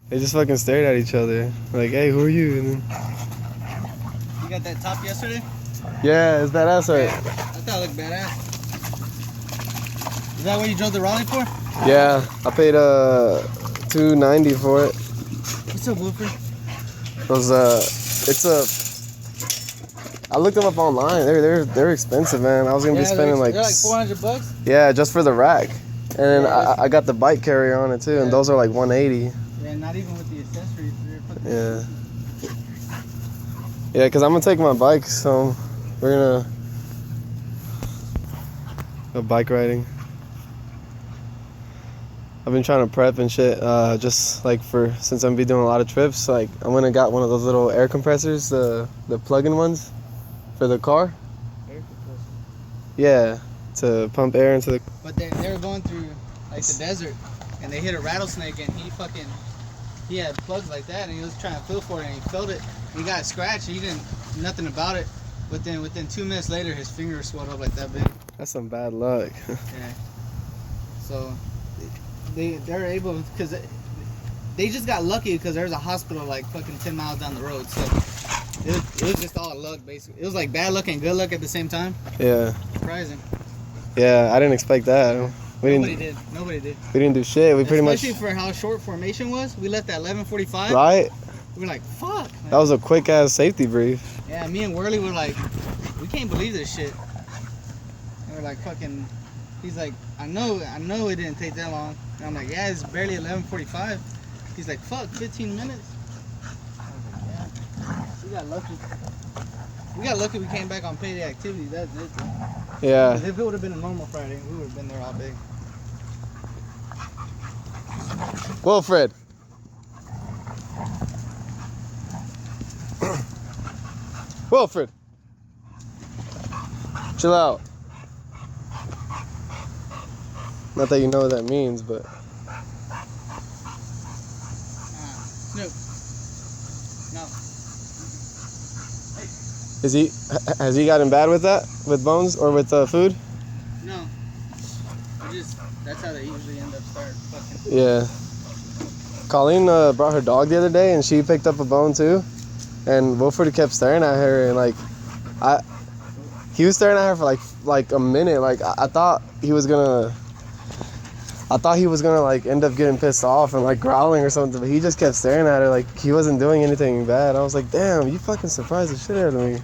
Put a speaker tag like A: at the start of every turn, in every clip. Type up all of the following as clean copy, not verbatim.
A: They just fucking stared at each other. Like, hey, who are you? And then,
B: You got that top yesterday?
A: yeah, it's badass, right?
B: I thought it looked badass. Is that what you drove the Raleigh for?
A: Yeah, I paid $290 for it.
B: What's up, Wilfred?
A: It was I looked them up online. They're expensive, man. I was gonna be spending
B: they're like $400.
A: yeah, just for the rack. And then
B: Yeah,
A: I got the bike carrier on it too, and those are like $180.
B: Yeah, not even with the accessories.
A: Yeah. Yeah, cause I'm gonna take my bike, so we're gonna go bike riding. I've been trying to prep and shit, just like since I'm gonna be doing a lot of trips. Like I went and got one of those little air compressors, the plug-in ones for the car.
B: Air compressor.
A: Yeah, to pump air into the.
B: But they were going through like the desert, and they hit a rattlesnake, and he had plugs like that, and he was trying to feel for it, and he felt it. He got scratched. He didn't nothing about it. Within 2 minutes later, his finger swelled up like that big.
A: That's some bad luck.
B: Yeah. So they're able, because they just got lucky because there's a hospital like fucking 10 miles down the road. So it was just all luck basically. It was like bad luck and good luck at the same time.
A: Yeah.
B: Surprising.
A: Yeah, I didn't expect that.
B: Nobody did. We
A: didn't do shit.
B: Especially for how short formation was. We left at 11:45.
A: Right.
B: We were like, fuck. Man.
A: That was a quick ass safety brief.
B: Yeah, me and Whirly were like, we can't believe this shit. And we're like, fucking. He's like, I know it didn't take that long. And I'm like, yeah, it's barely 11:45. He's like, fuck, 15 minutes. I was like, yeah. We got lucky we came back on payday activities. That's it.
A: Yeah.
B: If it would have been a normal Friday, we would have been there all day.
A: Wilfred. Wilfred. Chill out. Not that you know what that means, but.
B: Snoop. No. Hey.
A: Has he gotten bad with that? With bones or with food?
B: No. That's how they usually end up fucking.
A: Yeah. Colleen brought her dog the other day and she picked up a bone too. And Wilfred kept staring at her and like, he was staring at her for like a minute. Like I thought he was gonna like end up getting pissed off and like growling or something, but he just kept staring at her like he wasn't doing anything bad. I was like, damn, you fucking surprised the shit out of me.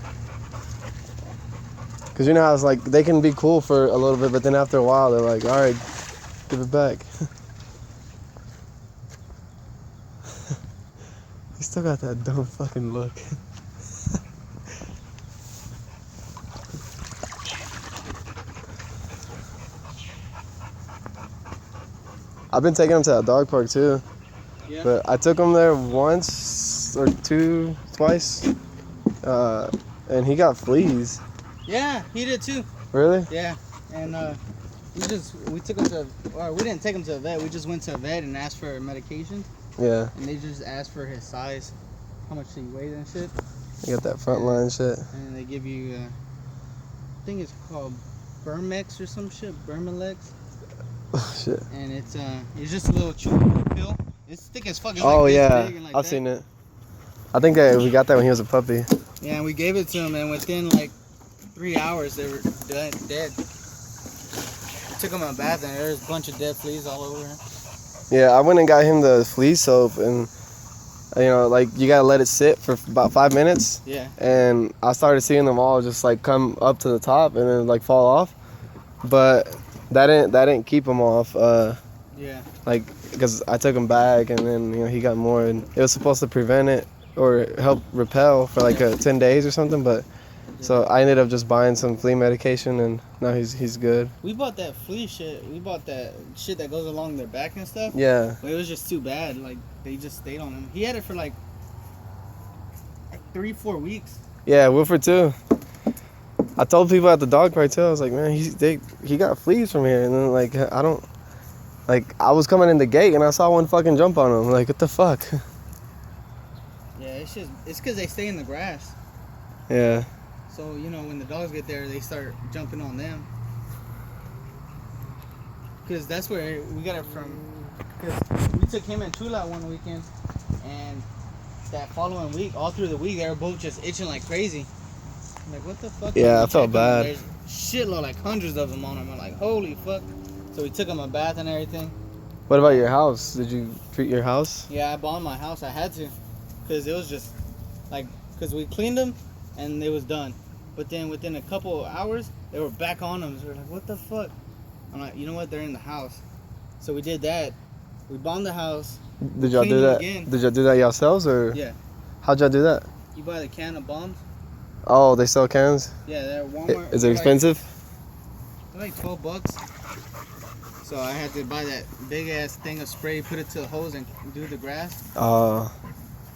A: Cause you know how it's like they can be cool for a little bit, but then after a while they're like, all right, give it back. He still got that dumb fucking look. I've been taking him to that dog park too. Yeah. But I took him there once or twice, and he got fleas.
B: Yeah, he did too.
A: Really?
B: Yeah, and we took him to, or we didn't take him to a vet. We just went to a vet and asked for medication.
A: Yeah.
B: And they just asked for his size, how much he weighs and shit.
A: You got that front line shit.
B: And they give you, I think it's called Bermex or some shit, Bermalex.
A: Oh shit.
B: And it's just a little chewable pill. It's thick as fuck. It's
A: oh
B: like
A: yeah,
B: big and like
A: I've
B: that.
A: seen it. I think that we got that when he was a puppy.
B: Yeah, and we gave it to him, and within like 3 hours they were dead. We took him a bath, and there was a bunch of dead fleas all over him.
A: Yeah, I went and got him the flea soap, and you know, like you gotta let it sit for about 5 minutes.
B: Yeah. And
A: I started seeing them all just like come up to the top and then like fall off, but that didn't keep him off.
B: Yeah.
A: Like, because I took him back, and then he got more, and it was supposed to prevent it or help repel for like 10 days or something, but. So I ended up just buying some flea medication, and now he's good.
B: We bought that flea shit. We bought that shit that goes along their back and stuff.
A: Yeah.
B: But it was just too bad. Like they just stayed on him. He had it for like 3-4 weeks.
A: Yeah, Wilfred too. I told people at the dog park too. I was like, man, he got fleas from here, and then like I was coming in the gate and I saw one fucking jump on him. Like, what the fuck?
B: Yeah, it's because they stay in the grass.
A: Yeah.
B: So, when the dogs get there, they start jumping on them. Because that's where we got it from. Because we took him and Chula one weekend. And that following week, all through the week, they were both just itching like crazy. I'm like, what the fuck?
A: Yeah, I felt bad.
B: There's shitload, like hundreds of them on them. I'm like, holy fuck. So we took them a bath and everything.
A: What about your house? Did you treat your house?
B: Yeah, I bought my house. I had to. Because it was just, like, because we cleaned them and it was done. But then within a couple of hours, they were back on them. So we're like, what the fuck? I'm like, you know what? They're in the house. So we did that. We bombed the house.
A: Did y'all do that?
B: Again.
A: Did y'all do that yourselves or?
B: Yeah.
A: How'd y'all do that?
B: You buy the can of bombs.
A: Oh, they sell cans?
B: Yeah, they're at Walmart.
A: Is it expensive?
B: They're like $12. So I had to buy that big ass thing of spray, put it to the hose, and do the grass.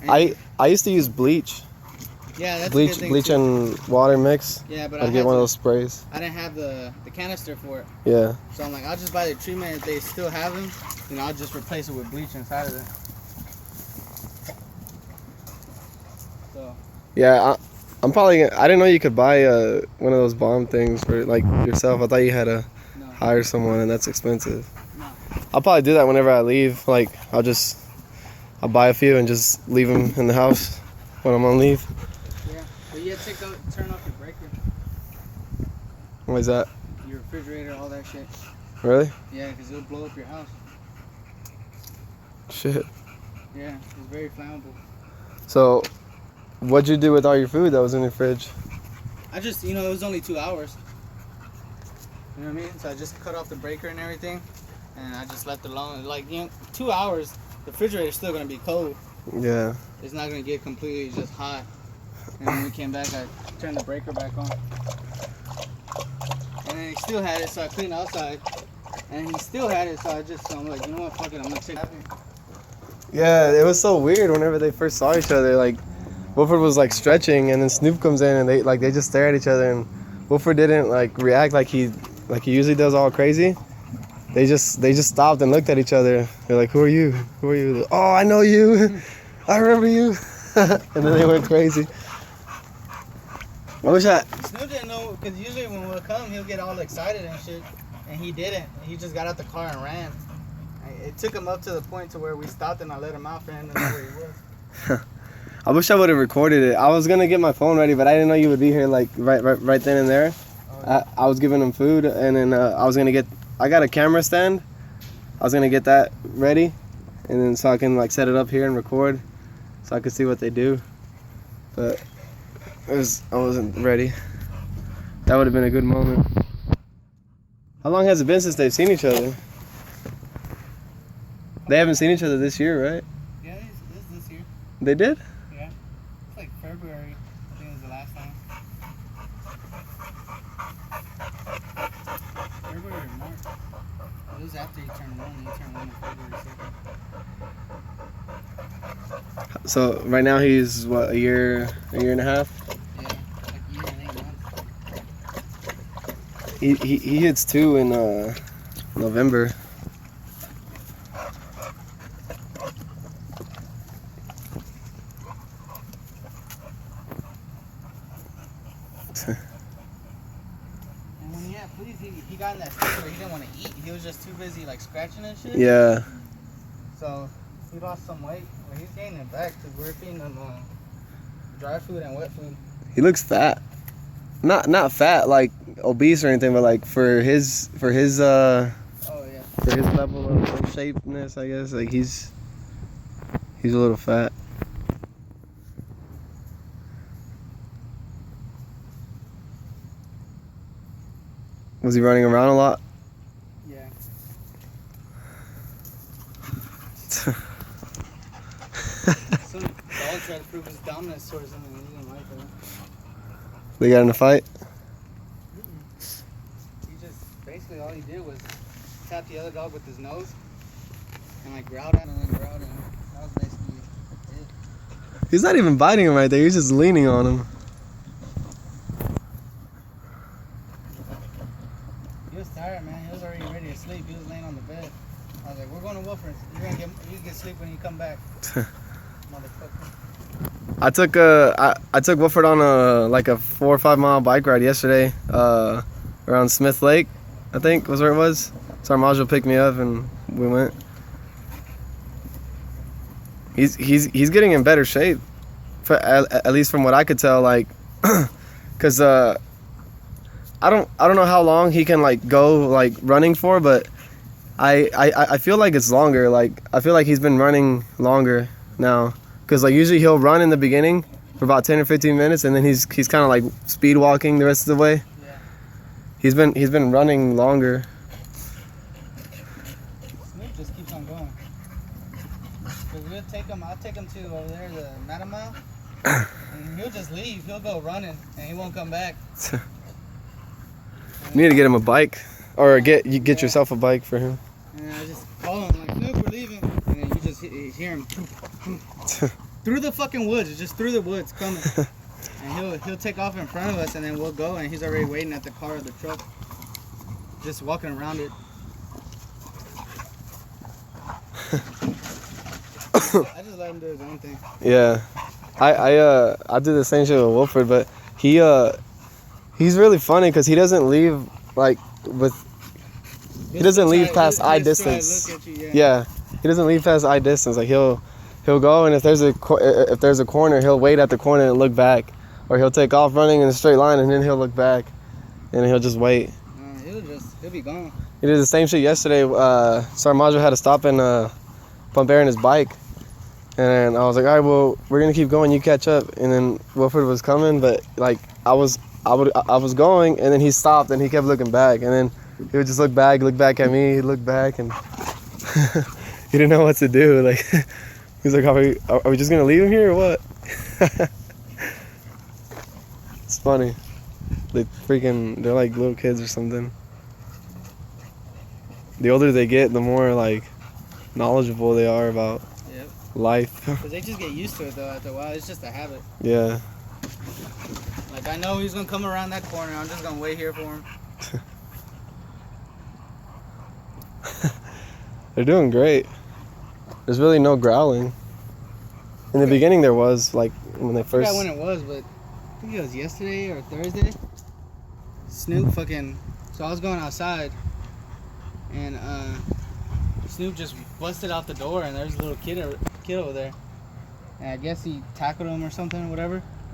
A: I used to use bleach.
B: Yeah, that's
A: bleach,
B: a good thing
A: bleach
B: too.
A: and water mix.
B: Yeah, but
A: I'd get one of those sprays.
B: I didn't have the canister for it.
A: Yeah.
B: So I'm like, I'll just buy the treatment. If they still have them, then I'll just replace it with bleach inside of it. So.
A: Yeah, I'm probably. I didn't know you could buy one of those bomb things for like yourself. I thought you had to hire someone, and that's expensive.
B: No.
A: I'll probably do that whenever I leave. Like I'll buy a few and just leave them in the house when I'm on leave.
B: Yeah, but you have to turn off your breaker.
A: What is that?
B: Your refrigerator, all that shit.
A: Really?
B: Yeah, because it'll blow up your house.
A: Shit.
B: Yeah, it's very flammable.
A: So, what'd you do with all your food that was in your fridge?
B: I just, it was only 2 hours. You know what I mean? So I just cut off the breaker and everything, and I just left it alone. Like, 2 hours, the refrigerator's still gonna be cold.
A: Yeah.
B: It's not gonna get completely just hot. And when we came back, I turned the breaker back on. And then he still had it, so I cleaned outside. And he still had it, so I'm like, you know what, fuck it, I'm gonna take it.
A: Yeah, it was so weird whenever they first saw each other. Like, Wilfred was like stretching, and then Snoop comes in, and they just stare at each other, and Wilfred didn't like react like he usually does, all crazy. They just stopped and looked at each other. They're like, "Who are you? Who are you?" "Oh, I know you. I remember you." And then they went crazy. I wish
B: Snoop didn't know, because usually when we'll come, he'll get all excited and shit, and he didn't. He just got out the car and ran. It took him up to the point to where we stopped and I let him out for him to know where he was.
A: I wish I would have recorded it. I was gonna get my phone ready, but I didn't know you would be here like right then and there. Oh, yeah. I was giving him food, and then I got a camera stand. I was gonna get that ready, and then so I can like set it up here and record, so I could see what they do. But I wasn't ready. That would have been a good moment. How long has it been since they've seen each other? They haven't seen each other this year, right?
B: Yeah, this year.
A: They did?
B: Yeah. It's like February, I think was the last time. February or March. It was after he turned 1. He turned 1 on February 2nd.
A: So right now he's what, a year and a half?
B: Yeah, like a year and 8 months.
A: He hits 2 in November.
B: And when he had fleas, he got in that state where he didn't want to eat. He was just too busy like scratching and shit.
A: Yeah.
B: So he lost some weight. Well, he's gaining it back because we're feeding him dry food and wet food.
A: He looks fat. Not fat like obese or anything, but like for his
B: Oh yeah.
A: for his level of shapeness, I guess. Like he's a little fat. Was he running around a lot?
B: Yeah. Some dog tried to prove his dominance towards him and he didn't like that.
A: They got in a fight?
B: He just, basically all he did was tap the other dog with his nose and like growled at him and then growled at him. That was basically it.
A: He's not even biting him right there, he's just leaning on him.
B: He was tired, man. He was already ready to sleep. He was laying on the bed. I was like, "We're going to Wilfred's. You get sleep when you come back." Motherfucker.
A: I took Wilfred on a 4 or 5 mile bike ride yesterday, around Smith Lake, I think was where it was. So our module picked me up and we went. he's getting in better shape, at least from what I could tell. Like, cause I don't know how long he can like go like running for, but I feel like it's longer. Like I feel like he's been running longer now, cause like usually he'll run in the beginning for about 10 or 15 minutes, and then he's kind of like speed walking the rest of the way.
B: Yeah.
A: He's been running longer.
B: Snoop just keeps on going. Cause I'll take him to over there, the Matamile, and he'll just leave. He'll go running, and he won't come back.
A: You need to get him a bike, or get yourself a bike for him.
B: And I just call him like, Snoop, we're leaving, and then you just hear him through the fucking woods. It's just through the woods coming, and he'll take off in front of us, and then we'll go, and he's already waiting at the car or the truck, just walking around it. I just let him do his own thing.
A: Yeah, I do the same shit with Wilfred, but he's really funny because he doesn't leave like he doesn't leave past eye distance. Yeah, he doesn't leave past eye distance. Like he'll go, and if there's a corner, he'll wait at the corner and look back, or he'll take off running in a straight line and then he'll look back, and he'll just wait.
B: He'll be gone.
A: He did the same shit yesterday. Sarmajo had to stop and pump air in his bike. And I was like, all right, well, we're gonna keep going. You catch up. And then Wilfred was coming, but like I was going, and then he stopped, and he kept looking back, and then he would just look back at me. He'd look back, and he didn't know what to do. Like he's like, are we just gonna leave him here or what? It's funny. They're like little kids or something. The older they get, the more like knowledgeable they are about life.
B: Because they just get used to it though after a while. It's just a habit.
A: Yeah.
B: Like I know he's gonna come around that corner. I'm just gonna wait here for him.
A: They're doing great. There's really no growling. In the beginning there was, like when they first.
B: I forgot when it was, but I think it was yesterday or Thursday. Snoop fucking. So I was going outside, and Snoop just busted out the door, and there's a little kid over there. And I guess he tackled him or something or whatever.